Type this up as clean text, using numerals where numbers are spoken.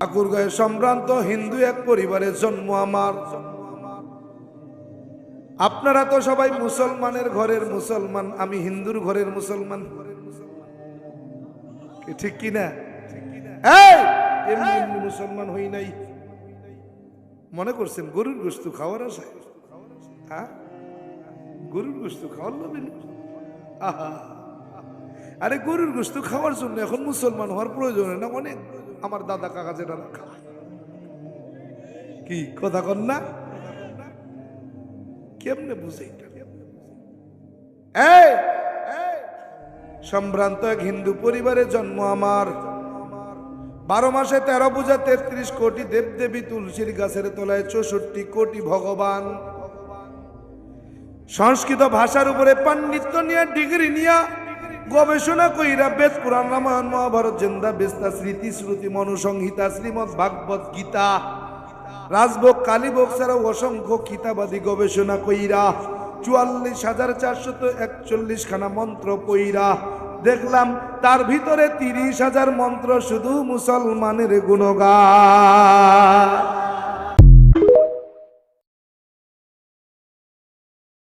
ঠাকুরগাঁয়ে সম্ভ্রান্ত হিন্দু এক পরিবারের জন্ম আমার। আপনারা তো সবাই মুসলমানের ঘরের মুসলমান, আমি হিন্দুর ঘরের মুসলমান, ঠিক কিনা? এমনি এমনি মুসলমান হই নাই। মনে করছেন গরুর গোশত খাওয়ার আশায়? হ্যাঁ, গরুর গোশত খাওয়ার লোভে? আহা, আরে গরুর গোশত খাওয়ার জন্য এখন মুসলমান হওয়ার প্রয়োজন না। অনেক আমার দাদা কাকা যেটা খায়, কি কথা কন না? কেমনে বুঝে? সম্ভ্রান্ত এক হিন্দু পরিবারে জন্ম আমার। 12 মাসে 13 পূজা, 33 কোটি দেবদেবী, তুলসীর গাছের তলায় 64 কোটি ভগবান। সংস্কৃত ভাষার উপরে পাণ্ডিত্য নিয়ে, ডিগ্রি নিয়ে গবেষণা কইরা বেদ, পুরাণ, রামায়ণ, মহাভারত, জেন্দা, বেস্তা, স্মৃতি, শ্রুতি, মনুসংহিতা, শ্রীমদ ভাগবত গীতা, রাজভোগ, কালীভোগ ছাড়াও অসংখ্য কিতাবাদি গবেষণা কইরা 44,441 খানা মন্ত্র পইরা দেখলাম তার ভিতরে 30,000 মন্ত্র শুধু মুসলমানের গুণগান।